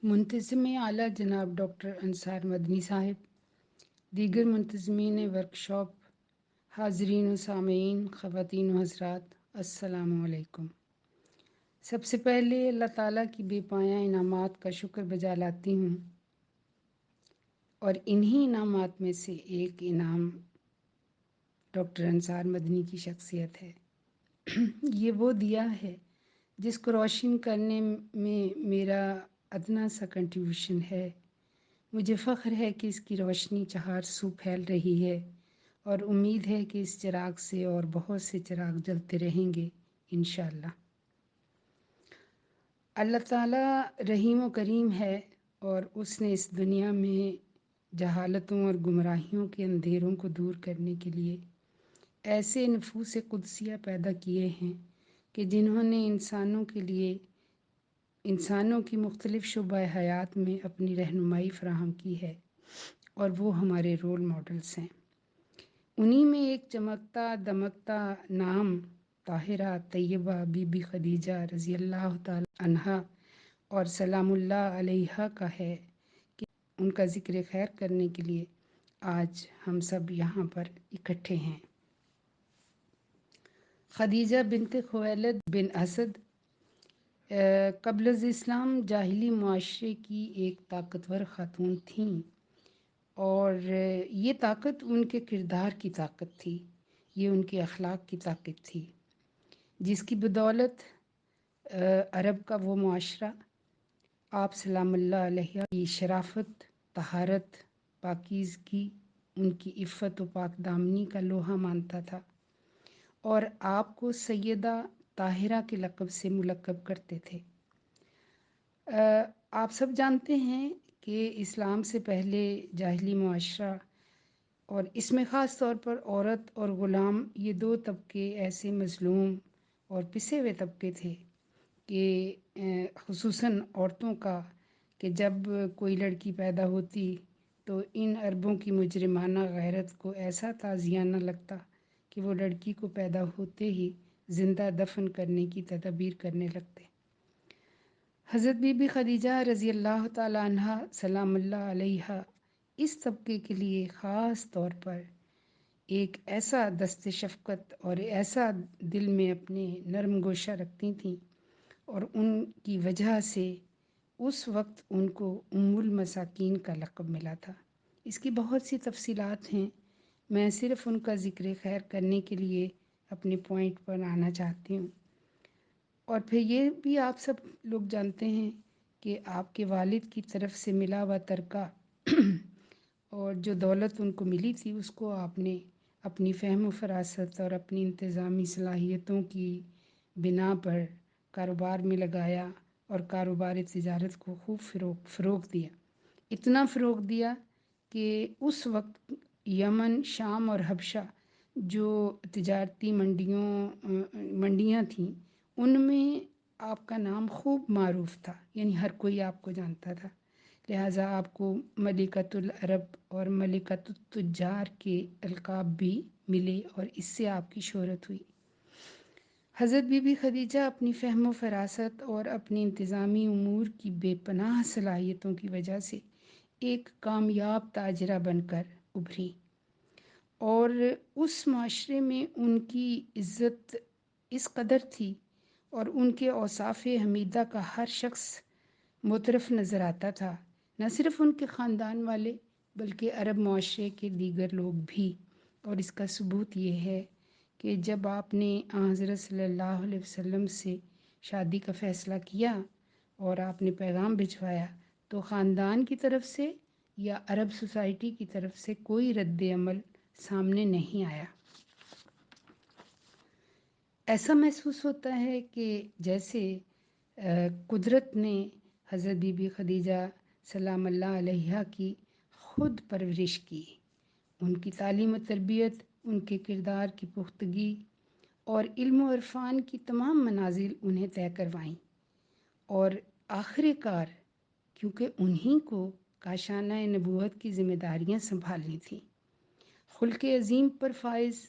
منتظم اعلیٰ جناب ڈاکٹر انصار مدنی صاحب، دیگر منتظمین ورکشاپ، حاضرین و سامعین، خواتین و حضرات، السلام علیکم۔ سب سے پہلے اللہ تعالیٰ کی بے پایہ انعامات کا شکر بجا لاتی ہوں، اور انہی انعامات میں سے ایک انعام ڈاکٹر انصار مدنی کی شخصیت ہے۔ یہ وہ دیا ہے جس کو روشن کرنے میں میرا ادنا سا کنٹریبیوشن ہے۔ مجھے فخر ہے کہ اس کی روشنی چہار سو پھیل رہی ہے، اور امید ہے کہ اس چراغ سے اور بہت سے چراغ جلتے رہیں گے انشاءاللہ۔ اللہ تعالیٰ رحیم و کریم ہے، اور اس نے اس دنیا میں جہالتوں اور گمراہیوں کے اندھیروں کو دور کرنے کے لیے ایسے نفوس قدسیہ پیدا کیے ہیں کہ جنہوں نے انسانوں کے لیے انسانوں کی مختلف شعبہ حیات میں اپنی رہنمائی فراہم کی ہے، اور وہ ہمارے رول ماڈلز ہیں۔ انہی میں ایک چمکتا دمکتا نام طاہرہ طیبہ بی بی خدیجہ رضی اللہ تعالی عنہا اور سلام اللہ علیہا کا ہے، کہ ان کا ذکر خیر کرنے کے لیے آج ہم سب یہاں پر اکٹھے ہیں۔ خدیجہ بنت خویلد بن اسد قبل از اسلام جاہلی معاشرے کی ایک طاقتور خاتون تھیں، اور یہ طاقت ان کے کردار کی طاقت تھی، یہ ان کے اخلاق کی طاقت تھی، جس کی بدولت عرب کا وہ معاشرہ آپ سلام اللہ علیہ کی شرافت، طہارت، پاکیزگی، ان کی عفت و پاک دامنی کا لوہا مانتا تھا، اور آپ کو سیدہ طاہرہ کے لقب سے ملقب کرتے تھے۔ آپ سب جانتے ہیں کہ اسلام سے پہلے جاہلی معاشرہ، اور اس میں خاص طور پر عورت اور غلام، یہ دو طبقے ایسے مظلوم اور پسے ہوئے طبقے تھے کہ خصوصاً عورتوں کا، کہ جب کوئی لڑکی پیدا ہوتی تو ان عربوں کی مجرمانہ غیرت کو ایسا تازیانہ لگتا کہ وہ لڑکی کو پیدا ہوتے ہی زندہ دفن کرنے کی تدابیر کرنے لگتے۔ حضرت بی بی خدیجہ رضی اللہ تعالی عنہا سلام اللہ علیہا اس طبقے کے لیے خاص طور پر ایک ایسا دست شفقت اور ایسا دل میں اپنے نرم گوشہ رکھتی تھیں، اور ان کی وجہ سے اس وقت ان کو ام المساکین کا لقب ملا تھا۔ اس کی بہت سی تفصیلات ہیں، میں صرف ان کا ذکر خیر کرنے کے لیے اپنے پوائنٹ پر آنا چاہتی ہوں۔ اور پھر یہ بھی آپ سب لوگ جانتے ہیں کہ آپ کے والد کی طرف سے ملا ہوا ترکہ اور جو دولت ان کو ملی تھی، اس کو آپ نے اپنی فہم و فراست اور اپنی انتظامی صلاحیتوں کی بنا پر کاروبار میں لگایا، اور کاروبار تجارت کو خوب فروغ دیا۔ اتنا فروغ دیا کہ اس وقت یمن، شام اور حبشہ جو تجارتی منڈیاں تھیں، ان میں آپ کا نام خوب معروف تھا، یعنی ہر کوئی آپ کو جانتا تھا، لہٰذا آپ کو ملکۃ العرب اور ملکۃ التجار کے القاب بھی ملے، اور اس سے آپ کی شہرت ہوئی۔ حضرت بی بی خدیجہ اپنی فہم و فراست اور اپنی انتظامی امور کی بے پناہ صلاحیتوں کی وجہ سے ایک کامیاب تاجرہ بن کر ابھری، اور اس معاشرے میں ان کی عزت اس قدر تھی، اور ان کے اوصاف حمیدہ کا ہر شخص مترف نظر آتا تھا، نہ صرف ان کے خاندان والے بلکہ عرب معاشرے کے دیگر لوگ بھی۔ اور اس کا ثبوت یہ ہے کہ جب آپ نے حضرت صلی اللہ علیہ وسلم سے شادی کا فیصلہ کیا اور آپ نے پیغام بھجوایا، تو خاندان کی طرف سے یا عرب سوسائٹی کی طرف سے کوئی رد عمل سامنے نہیں آیا۔ ایسا محسوس ہوتا ہے کہ جیسے قدرت نے حضرت بی بی خدیجہ سلام اللہ علیہا کی خود پرورش کی، ان کی تعلیم و تربیت، ان کے کردار کی پختگی اور علم و عرفان کی تمام منازل انہیں طے کروائیں، اور آخر کار کیونکہ انہی کو کاشانہ نبوت کی ذمہ داریاں سنبھالنی تھیں، خلق عظیم پر فائز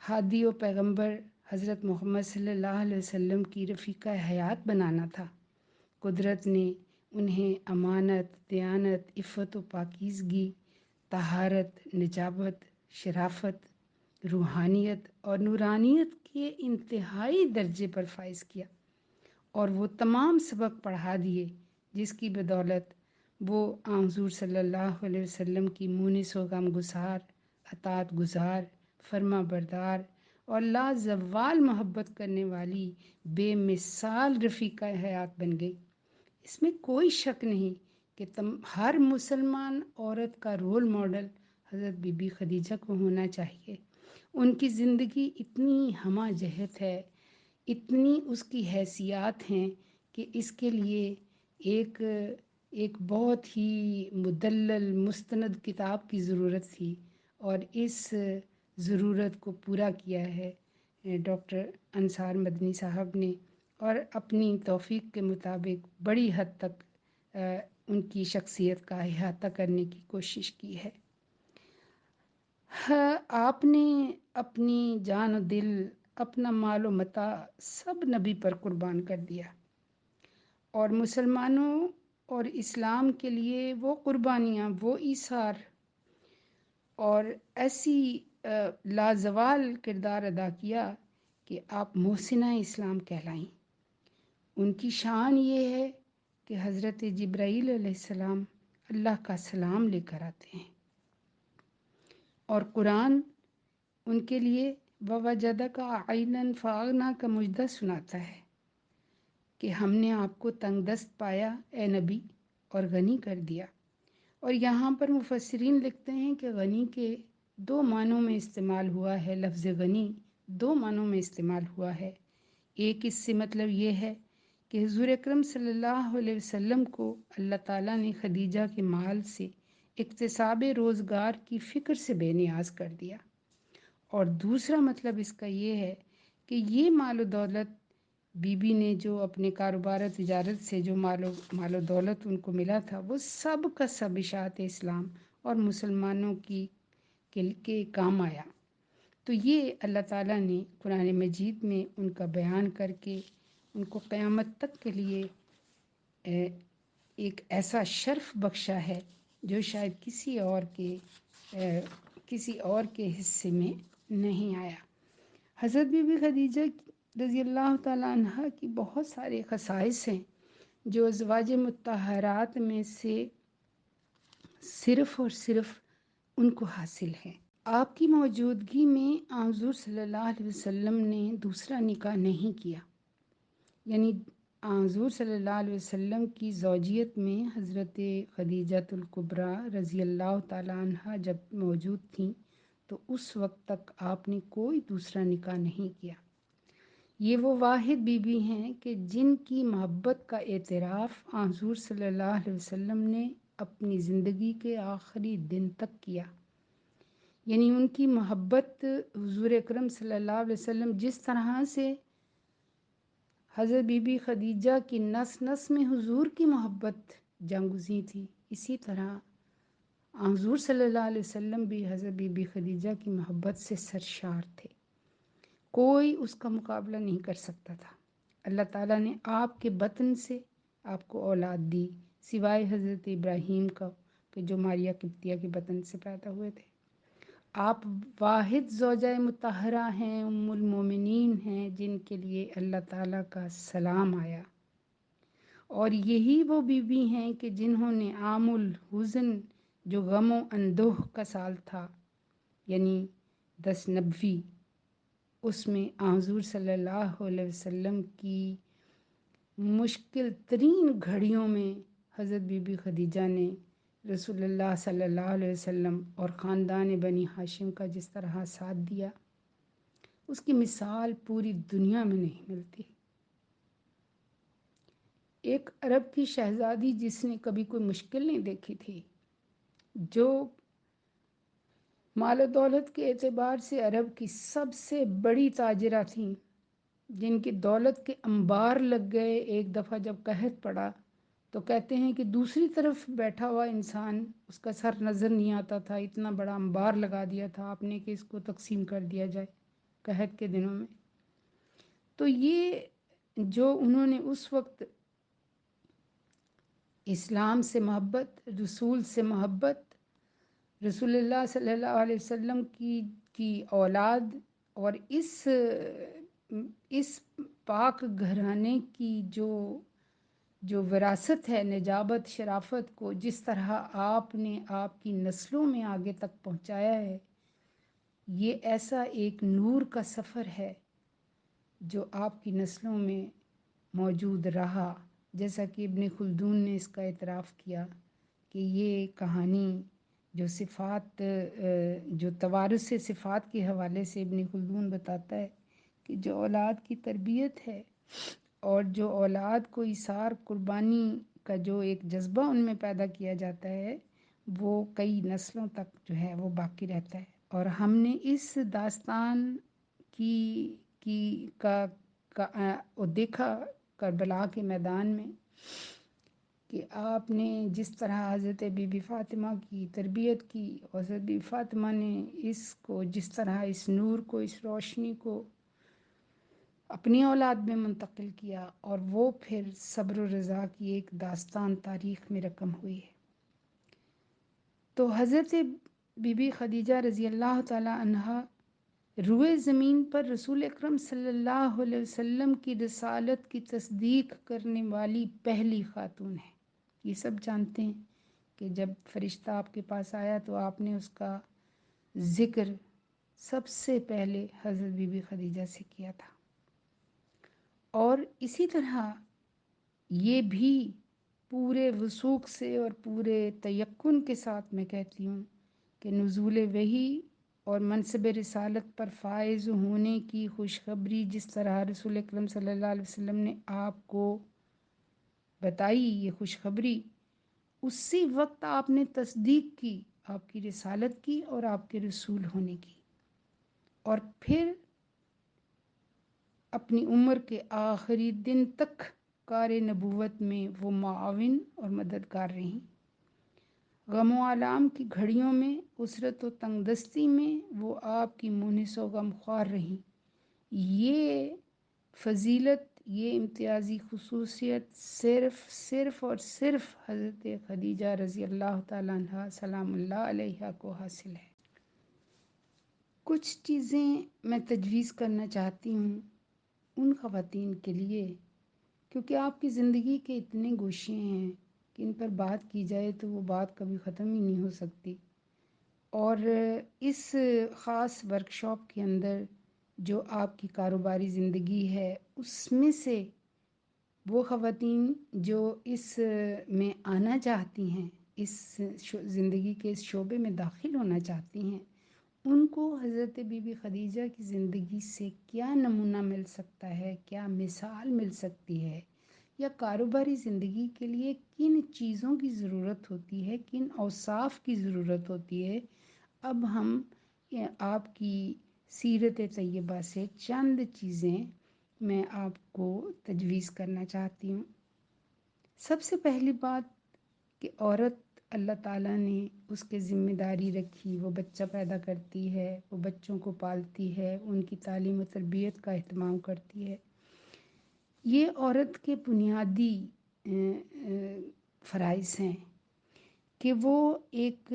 ہادی و پیغمبر حضرت محمد صلی اللہ علیہ وسلم کی رفیقہ حیات بنانا تھا، قدرت نے انہیں امانت، دیانت، عفت و پاکیزگی، طہارت، نجابت، شرافت، روحانیت اور نورانیت کے انتہائی درجے پر فائز کیا اور وہ تمام سبق پڑھا دیے جس کی بدولت وہ حضور صلی اللہ علیہ وسلم کی مونس و غم گسار، اطاعت گزار، فرما بردار اور لازوال محبت کرنے والی بے مثال رفیقہ حیات بن گئی۔ اس میں کوئی شک نہیں کہ ہر مسلمان عورت کا رول ماڈل حضرت بی بی خدیجہ کو ہونا چاہیے۔ ان کی زندگی اتنی ہمہ جہت ہے، اتنی اس کی حیثیات ہیں کہ اس کے لیے ایک ایک بہت ہی مدلل مستند کتاب کی ضرورت تھی، اور اس ضرورت کو پورا کیا ہے ڈاکٹر انصار مدنی صاحب نے، اور اپنی توفیق کے مطابق بڑی حد تک ان کی شخصیت کا احاطہ کرنے کی کوشش کی ہے۔ آپ نے اپنی جان و دل، اپنا مال و متاع سب نبی پر قربان کر دیا، اور مسلمانوں اور اسلام کے لیے وہ قربانیاں، وہ ایثار اور ایسی لازوال کردار ادا کیا کہ آپ محسنہ اسلام کہلائیں۔ ان کی شان یہ ہے کہ حضرت جبرائیل علیہ السلام اللہ کا سلام لے کر آتے ہیں، اور قرآن ان کے لیے وَوَجَدَكَ عَائِلًا فَأَغْنَىٰ کا مجدہ سناتا ہے کہ ہم نے آپ کو تنگ دست پایا اے نبی اور غنی کر دیا۔ اور یہاں پر مفسرین لکھتے ہیں کہ غنی کے دو معنوں میں استعمال ہوا ہے، لفظ غنی دو معنوں میں استعمال ہوا ہے۔ ایک اس سے مطلب یہ ہے کہ حضور اکرم صلی اللہ علیہ وسلم کو اللہ تعالیٰ نے خدیجہ کے مال سے اکتساب روزگار کی فکر سے بے نیاز کر دیا، اور دوسرا مطلب اس کا یہ ہے کہ یہ مال و دولت بی بی نے جو اپنے کاروبار و تجارت سے جو مال و دولت ان کو ملا تھا، وہ سب کا سب اشاعت اسلام اور مسلمانوں کے کام آیا۔ تو یہ اللہ تعالیٰ نے قرآن مجید میں ان کا بیان کر کے ان کو قیامت تک کے لیے ایک ایسا شرف بخشا ہے جو شاید کسی اور کے حصے میں نہیں آیا۔ حضرت بی بی خدیجہ رضی اللہ تعالیٰ عنہ کی بہت سارے خصائص ہیں جو ازواج مطہرات میں سے صرف اور صرف ان کو حاصل ہے۔ آپ کی موجودگی میں حضور صلی اللہ علیہ وسلم نے دوسرا نکاح نہیں کیا، یعنی حضور صلی اللہ علیہ وسلم کی زوجیت میں حضرت خدیجہ الکبریٰ رضی اللہ تعالیٰ عنہ جب موجود تھیں تو اس وقت تک آپ نے کوئی دوسرا نکاح نہیں کیا۔ یہ وہ واحد بی بی ہیں کہ جن کی محبت کا اعتراف حضور صلی اللہ علیہ وسلم نے اپنی زندگی کے آخری دن تک کیا، یعنی ان کی محبت حضور اکرم صلی اللہ علیہ وسلم جس طرح سے حضرت بی بی خدیجہ کی نس نس میں حضور کی محبت جاگزیں تھی، اسی طرح حضور صلی اللہ علیہ وسلم بھی حضرت بی بی خدیجہ کی محبت سے سرشار تھے، کوئی اس کا مقابلہ نہیں کر سکتا تھا۔ اللہ تعالیٰ نے آپ کے بطن سے آپ کو اولاد دی، سوائے حضرت ابراہیم کا کہ جو ماریہ قبطیہ کے بطن سے پیدا ہوئے تھے۔ آپ واحد زوجہ مطہرہ ہیں، ام المومنین ہیں جن کے لیے اللہ تعالیٰ کا سلام آیا، اور یہی وہ بی بی ہیں کہ جنہوں نے عام الحزن جو غم و اندوہ کا سال تھا، یعنی 10 نبوی، اس میں حضور صلی اللہ علیہ وسلم کی مشکل ترین گھڑیوں میں حضرت بی بی خدیجہ نے رسول اللہ صلی اللہ علیہ وسلم اور خاندان بنی ہاشم کا جس طرح ساتھ دیا، اس کی مثال پوری دنیا میں نہیں ملتی۔ ایک عرب کی شہزادی جس نے کبھی کوئی مشکل نہیں دیکھی تھی، جو مال و دولت کے اعتبار سے عرب کی سب سے بڑی تاجرہ تھیں، جن کی دولت کے انبار لگ گئے، ایک دفعہ جب قحط پڑا تو کہتے ہیں کہ دوسری طرف بیٹھا ہوا انسان اس کا سر نظر نہیں آتا تھا، اتنا بڑا انبار لگا دیا تھا آپ نے کہ اس کو تقسیم کر دیا جائے قحط کے دنوں میں۔ تو یہ جو انہوں نے اس وقت اسلام سے محبت، رسول سے محبت، رسول اللہ صلی اللہ علیہ وسلم کی اولاد، اور اس پاک گھرانے کی جو وراثت ہے، نجابت، شرافت کو جس طرح آپ نے آپ کی نسلوں میں آگے تک پہنچایا ہے، یہ ایسا ایک نور کا سفر ہے جو آپ کی نسلوں میں موجود رہا. جیسا کہ ابن خلدون نے اس کا اعتراف کیا کہ یہ کہانی جو صفات، جو توارث صفات کے حوالے سے ابن خلدون بتاتا ہے کہ جو اولاد کی تربیت ہے اور جو اولاد کو ایثار، قربانی کا جو ایک جذبہ ان میں پیدا کیا جاتا ہے، وہ کئی نسلوں تک جو ہے وہ باقی رہتا ہے. اور ہم نے اس داستان کو دیکھا کربلا کے میدان میں کہ آپ نے جس طرح حضرت بی بی فاطمہ کی تربیت کی، حضرت بی بی فاطمہ نے اس کو جس طرح اس نور کو، اس روشنی کو اپنی اولاد میں منتقل کیا، اور وہ پھر صبر و رضا کی ایک داستان تاریخ میں رقم ہوئی ہے. تو حضرت بی بی خدیجہ رضی اللہ تعالی عنہا روئے زمین پر رسول اکرم صلی اللہ علیہ وسلم کی رسالت کی تصدیق کرنے والی پہلی خاتون ہے. یہ سب جانتے ہیں کہ جب فرشتہ آپ کے پاس آیا تو آپ نے اس کا ذکر سب سے پہلے حضرت بی بی خدیجہ سے کیا تھا. اور اسی طرح یہ بھی پورے وثوق سے اور پورے تیقن کے ساتھ میں کہتی ہوں کہ نزول وحی اور منصب رسالت پر فائز ہونے کی خوشخبری جس طرح رسول اکرم صلی اللہ علیہ وسلم نے آپ کو بتائی، یہ خوشخبری اسی وقت آپ نے تصدیق کی آپ کی رسالت کی اور آپ کے رسول ہونے کی. اور پھر اپنی عمر کے آخری دن تک کار نبوت میں وہ معاون اور مددگار رہیں. غم و آلام کی گھڑیوں میں، اسرت و تنگ دستی میں وہ آپ کی مونس و غم خوار رہیں. یہ فضیلت، یہ امتیازی خصوصیت صرف اور صرف حضرت خدیجہ رضی اللہ تعالیٰ عنہ سلام اللہ علیہا کو حاصل ہے. کچھ چیزیں میں تجویز کرنا چاہتی ہوں ان خواتین کے لیے، کیونکہ آپ کی زندگی کے اتنے گوشے ہیں کہ ان پر بات کی جائے تو وہ بات کبھی ختم ہی نہیں ہو سکتی. اور اس خاص ورکشاپ کے اندر جو آپ کی کاروباری زندگی ہے، اس میں سے وہ خواتین جو اس میں آنا چاہتی ہیں، اس زندگی کے اس شعبے میں داخل ہونا چاہتی ہیں، ان کو حضرت بی بی خدیجہ کی زندگی سے کیا نمونہ مل سکتا ہے، کیا مثال مل سکتی ہے، یا کاروباری زندگی کے لیے کن چیزوں کی ضرورت ہوتی ہے، کن اوصاف کی ضرورت ہوتی ہے. اب ہم آپ کی سیرت طیبہ سے چند چیزیں میں آپ کو تجویز کرنا چاہتی ہوں. سب سے پہلی بات کہ عورت اللہ تعالیٰ نے اس کے ذمہ داری رکھی، وہ بچہ پیدا کرتی ہے، وہ بچوں کو پالتی ہے، ان کی تعلیم و تربیت کا اہتمام کرتی ہے. یہ عورت کے بنیادی فرائض ہیں کہ وہ ایک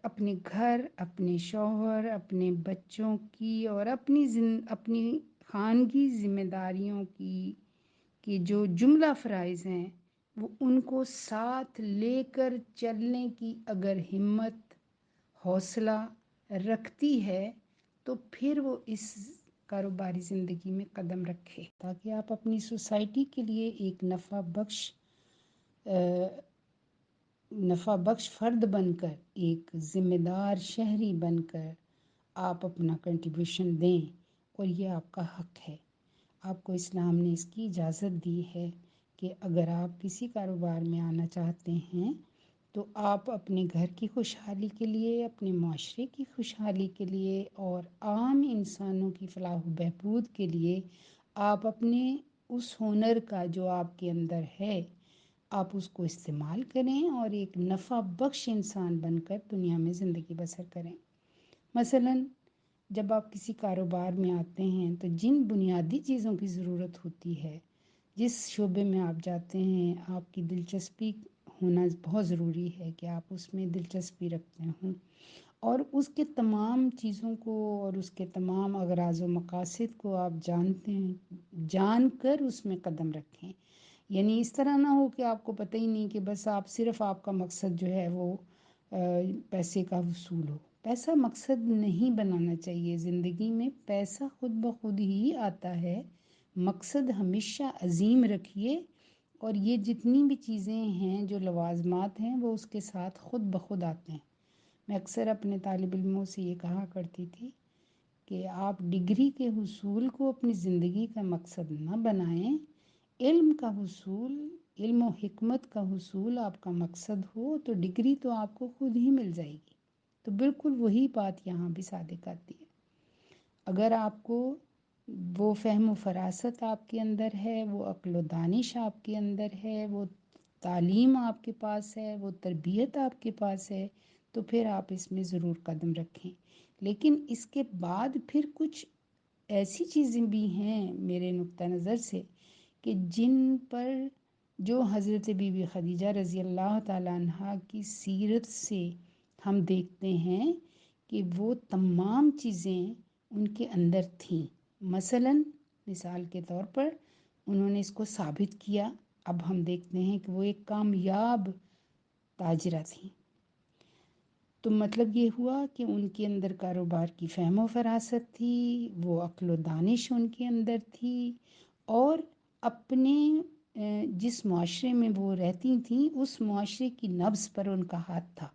اپنے گھر، اپنے شوہر، اپنے بچوں کی اور اپنی خانگی ذمہ داریوں کی جو جملہ فرائض ہیں، وہ ان کو ساتھ لے کر چلنے کی اگر ہمت، حوصلہ رکھتی ہے تو پھر وہ اس کاروباری زندگی میں قدم رکھے، تاکہ آپ اپنی سوسائٹی کے لیے ایک نفع بخش فرد بن کر، ایک ذمہ دار شہری بن کر آپ اپنا کنٹریبیوشن دیں. اور یہ آپ کا حق ہے. آپ کو اسلام نے اس کی اجازت دی ہے کہ اگر آپ کسی کاروبار میں آنا چاہتے ہیں تو آپ اپنے گھر کی خوشحالی کے لیے، اپنے معاشرے کی خوشحالی کے لیے اور عام انسانوں کی فلاح و بہبود کے لیے آپ اپنے اس ہنر کا جو آپ کے اندر ہے، آپ اس کو استعمال کریں اور ایک نفع بخش انسان بن کر دنیا میں زندگی بسر کریں. مثلاً جب آپ کسی کاروبار میں آتے ہیں تو جن بنیادی چیزوں کی ضرورت ہوتی ہے، جس شعبے میں آپ جاتے ہیں، آپ کی دلچسپی ہونا بہت ضروری ہے کہ آپ اس میں دلچسپی رکھتے ہوں اور اس کے تمام چیزوں کو اور اس کے تمام اغراض و مقاصد کو آپ جانتے ہیں، جان کر اس میں قدم رکھیں۔ یعنی اس طرح نہ ہو کہ آپ کو پتہ ہی نہیں، کہ بس آپ صرف آپ کا مقصد جو ہے وہ پیسے کا وصول ہو۔ پیسہ مقصد نہیں بنانا چاہیے زندگی میں، پیسہ خود بخود ہی آتا ہے، مقصد ہمیشہ عظیم رکھیے، اور یہ جتنی بھی چیزیں ہیں جو لوازمات ہیں وہ اس کے ساتھ خود بخود آتے ہیں۔ میں اکثر اپنے طالب علموں سے یہ کہا کرتی تھی کہ آپ ڈگری کے حصول کو اپنی زندگی کا مقصد نہ بنائیں، علم کا حصول، علم و حکمت کا حصول آپ کا مقصد ہو تو ڈگری تو آپ کو خود ہی مل جائے گی۔ تو بالکل وہی بات یہاں بھی صادق آتی ہے۔ اگر آپ کو وہ فہم و فراست آپ کے اندر ہے، وہ عقل و دانش آپ کے اندر ہے، وہ تعلیم آپ کے پاس ہے، وہ تربیت آپ کے پاس ہے، تو پھر آپ اس میں ضرور قدم رکھیں۔ لیکن اس کے بعد پھر کچھ ایسی چیزیں بھی ہیں میرے نقطہ نظر سے کہ جن پر جو حضرت بی بی خدیجہ رضی اللہ تعالیٰ عنہ کی سیرت سے ہم دیکھتے ہیں کہ وہ تمام چیزیں ان کے اندر تھیں۔ مثلاً مثال کے طور پر انہوں نے اس کو ثابت کیا۔ اب ہم دیکھتے ہیں کہ وہ ایک کامیاب تاجرہ تھیں، تو مطلب یہ ہوا کہ ان کے اندر کاروبار کی فہم و فراست تھی، وہ عقل و دانش ان کے اندر تھی، اور اپنے جس معاشرے میں وہ رہتی تھیں اس معاشرے کی نبض پر ان کا ہاتھ تھا۔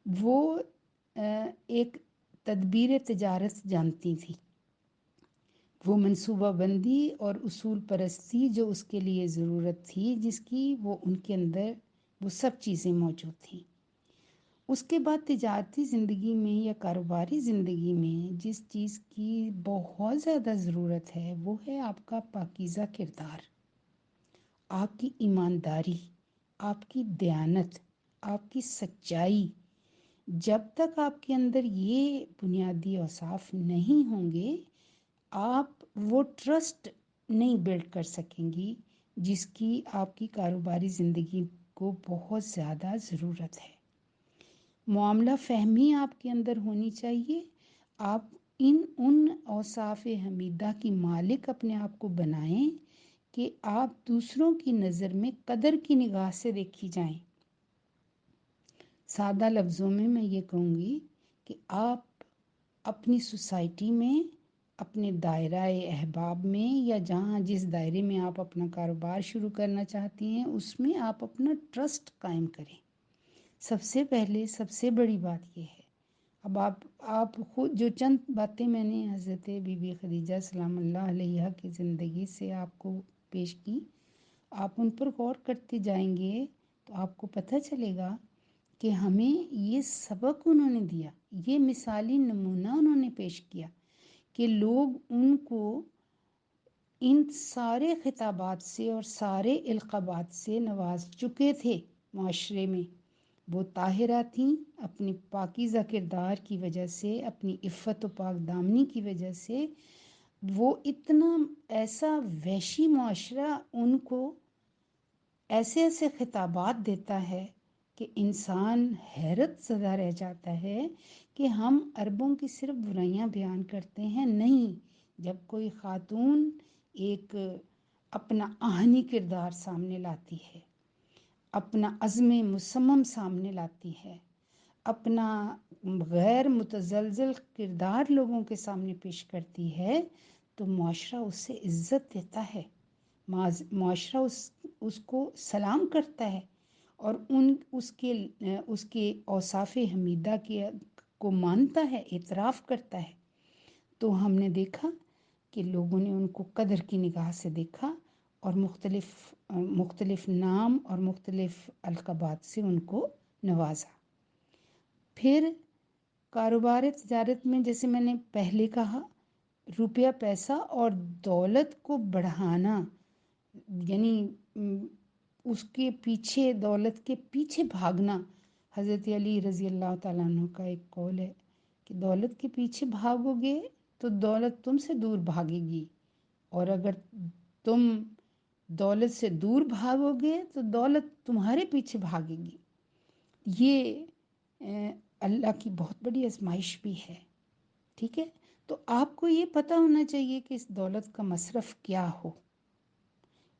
وہ ایک تدبیر تجارت جانتی تھی، وہ منصوبہ بندی اور اصول پرستی جو اس کے لیے ضرورت تھی، جس کی وہ ان کے اندر وہ سب چیزیں موجود تھیں۔ اس کے بعد تجارتی زندگی میں یا کاروباری زندگی میں جس چیز کی بہت زیادہ ضرورت ہے وہ ہے آپ کا پاکیزہ کردار، آپ کی ایمانداری، آپ کی دیانت، آپ کی سچائی۔ جب تک آپ کے اندر یہ بنیادی اوصاف نہیں ہوں گے، آپ وہ ٹرسٹ نہیں بلڈ کر سکیں گی جس کی آپ کی کاروباری زندگی کو بہت زیادہ ضرورت ہے۔ معاملہ فہمی آپ کے اندر ہونی چاہیے۔ آپ ان اوصاف حمیدہ کی مالک اپنے آپ کو بنائیں کہ آپ دوسروں کی نظر میں قدر کی نگاہ سے دیکھی جائیں۔ سادہ لفظوں میں میں یہ کہوں گی کہ آپ اپنی سوسائٹی میں، اپنے دائرہ احباب میں، یا جہاں جس دائرے میں آپ اپنا کاروبار شروع کرنا چاہتی ہیں اس میں آپ اپنا ٹرسٹ قائم کریں۔ سب سے پہلے سب سے بڑی بات یہ ہے۔ اب آپ خود جو چند باتیں میں نے حضرت بی بی خدیجہ سلام اللہ علیہا کی زندگی سے آپ کو پیش کی، آپ ان پر غور کرتے جائیں گے تو آپ کو پتہ چلے گا کہ ہمیں یہ سبق انہوں نے دیا، یہ مثالی نمونہ انہوں نے پیش کیا کہ لوگ ان کو ان سارے خطابات سے اور سارے القابات سے نواز چکے تھے معاشرے میں۔ وہ طاہرہ تھیں، اپنی پاکیزہ کردار کی وجہ سے، اپنی عفت و پاک دامنی کی وجہ سے۔ وہ اتنا ایسا وحشی معاشرہ ان کو ایسے ایسے خطابات دیتا ہے کہ انسان حیرت زدہ رہ جاتا ہے کہ ہم عربوں کی صرف برائیاں بیان کرتے ہیں، نہیں، جب کوئی خاتون ایک اپنا آہنی کردار سامنے لاتی ہے، اپنا عزم مصمم سامنے لاتی ہے، اپنا غیر متزلزل کردار لوگوں کے سامنے پیش کرتی ہے، تو معاشرہ اس سے عزت دیتا ہے، معاشرہ اس کو سلام کرتا ہے، اور اس کے اوصاف حمیدہ کو مانتا ہے، اعتراف کرتا ہے۔ تو ہم نے دیکھا کہ لوگوں نے ان کو قدر کی نگاہ سے دیکھا اور مختلف نام اور مختلف القابات سے ان کو نوازا۔ پھر کاروبار تجارت میں جیسے میں نے پہلے کہا، روپیہ پیسہ اور دولت کو بڑھانا، یعنی اس کے پیچھے، دولت کے پیچھے بھاگنا۔ حضرت علی رضی اللہ تعالیٰ عنہ کا ایک قول ہے کہ دولت کے پیچھے بھاگو گے تو دولت تم سے دور بھاگے گی، اور اگر تم دولت سے دور بھاگو گے تو دولت تمہارے پیچھے بھاگے گی۔ یہ اللہ کی بہت بڑی آزمائش بھی ہے، ٹھیک ہے؟ تو آپ کو یہ پتہ ہونا چاہیے کہ اس دولت کا مصرف کیا ہو۔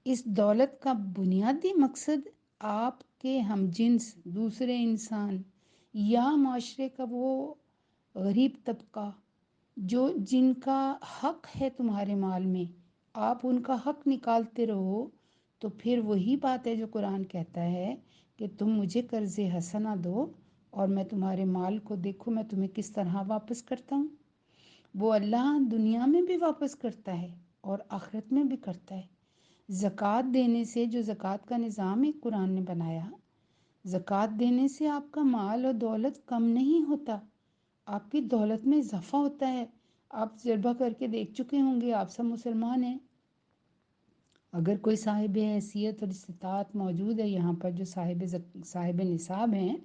اس دولت کا بنیادی مقصد آپ کے ہم جنس دوسرے انسان یا معاشرے کا وہ غریب طبقہ جن کا حق ہے تمہارے مال میں، آپ ان کا حق نکالتے رہو، تو پھر وہی بات ہے جو قرآن کہتا ہے کہ تم مجھے قرض حسنہ دو اور میں تمہارے مال کو دیکھو میں تمہیں کس طرح واپس کرتا ہوں۔ وہ اللہ دنیا میں بھی واپس کرتا ہے اور آخرت میں بھی کرتا ہے۔ زکوٰۃ دینے سے، جو زکوٰۃ کا نظام ایک قرآن نے بنایا، زکوٰۃ دینے سے آپ کا مال اور دولت کم نہیں ہوتا، آپ کی دولت میں اضافہ ہوتا ہے۔ آپ تجربہ کر کے دیکھ چکے ہوں گے، آپ سب مسلمان ہیں، اگر کوئی صاحب حیثیت اور استطاعت موجود ہے یہاں پر جو صاحب نصاب ہیں،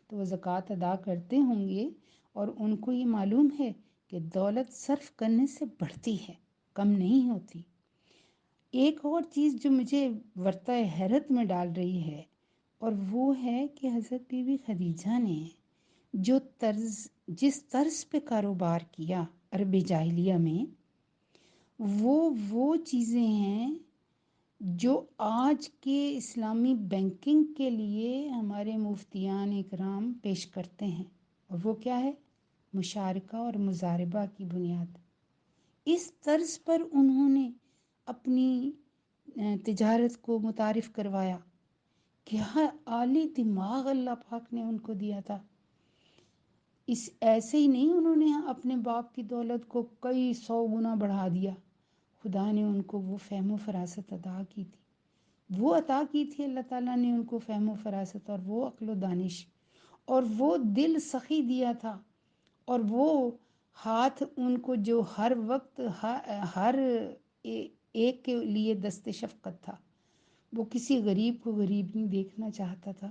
تو وہ زکوٰۃ ادا کرتے ہوں گے، اور ان کو یہ معلوم ہے کہ دولت صرف کرنے سے بڑھتی ہے، کم نہیں ہوتی۔ ایک اور چیز جو مجھے ورطہ حیرت میں ڈال رہی ہے، اور وہ ہے کہ حضرت بی بی خدیجہ نے جس طرز پہ کاروبار کیا عرب جاہلیہ میں، وہ چیزیں ہیں جو آج کے اسلامی بینکنگ کے لیے ہمارے مفتیان اکرام پیش کرتے ہیں، اور وہ کیا ہے؟ مشارکہ اور مضاربہ کی بنیاد۔ اس طرز پر انہوں نے اپنی تجارت کو متعارف کروایا۔ کیا عالی دماغ اللہ پاک نے ان کو دیا تھا۔ ایسے ہی نہیں انہوں نے اپنے باپ کی دولت کو کئی 100 گنا بڑھا دیا، خدا نے ان کو وہ فہم و فراست عطا کی تھی، وہ عطا کی تھی اللہ تعالیٰ نے ان کو فہم و فراست اور وہ عقل و دانش اور وہ دل سخی دیا تھا، اور وہ ہاتھ ان کو جو ہر وقت ہر ایک کے لیے دست شفقت تھا، وہ کسی غریب کو غریب نہیں دیکھنا چاہتا تھا،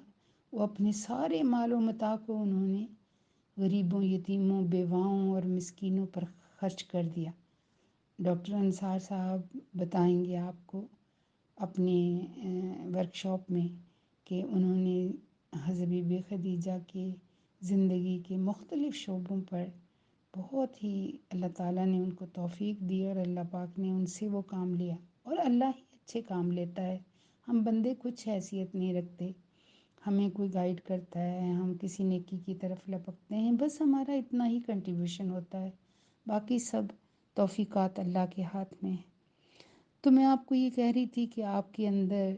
وہ اپنے سارے مال و متاع کو انہوں نے غریبوں، یتیموں، بیواؤں اور مسکینوں پر خرچ کر دیا۔ ڈاکٹر انصار صاحب بتائیں گے آپ کو اپنے ورکشاپ میں کہ انہوں نے حضرت بی بی خدیجہ کے زندگی کے مختلف شعبوں پر بہت ہی اللہ تعالیٰ نے ان کو توفیق دی، اور اللہ پاک نے ان سے وہ کام لیا، اور اللہ ہی اچھے کام لیتا ہے۔ ہم بندے کچھ حیثیت نہیں رکھتے، ہمیں کوئی گائیڈ کرتا ہے، ہم کسی نیکی کی طرف لپکتے ہیں، بس ہمارا اتنا ہی کنٹریبیوشن ہوتا ہے، باقی سب توفیقات اللہ کے ہاتھ میں ہے۔ تو میں آپ کو یہ کہہ رہی تھی کہ آپ کے اندر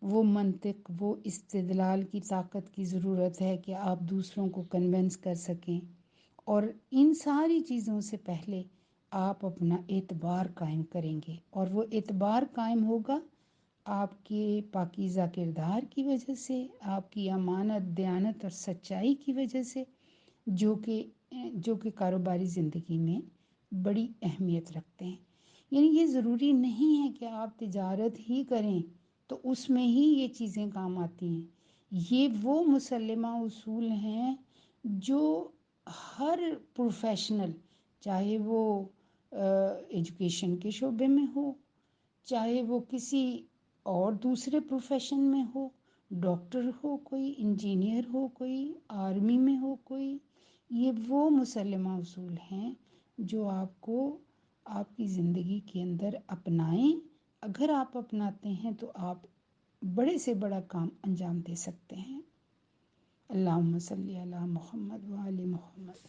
وہ منطق، وہ استدلال کی طاقت کی ضرورت ہے کہ آپ دوسروں کو کنونس کر سکیں، اور ان ساری چیزوں سے پہلے آپ اپنا اعتبار قائم کریں گے، اور وہ اعتبار قائم ہوگا آپ کے پاکیزہ کردار کی وجہ سے، آپ کی امانت، دیانت اور سچائی کی وجہ سے، جو کہ کاروباری زندگی میں بڑی اہمیت رکھتے ہیں۔ یعنی یہ ضروری نہیں ہے کہ آپ تجارت ہی کریں تو اس میں ہی یہ چیزیں کام آتی ہیں۔ یہ وہ مسلمہ اصول ہیں جو ہر پروفیشنل، چاہے وہ ایجوکیشن کے شعبے میں ہو، چاہے وہ کسی اور دوسرے پروفیشن میں ہو، ڈاکٹر ہو کوئی، انجینئر ہو کوئی، آرمی میں ہو کوئی، یہ وہ مسلمہ اصول ہیں جو آپ کو آپ کی زندگی کے اندر اپنائیں۔ اگر آپ اپناتے ہیں تو آپ بڑے سے بڑا کام انجام دے سکتے ہیں۔ اللہم صلی علی محمد و آل محمد۔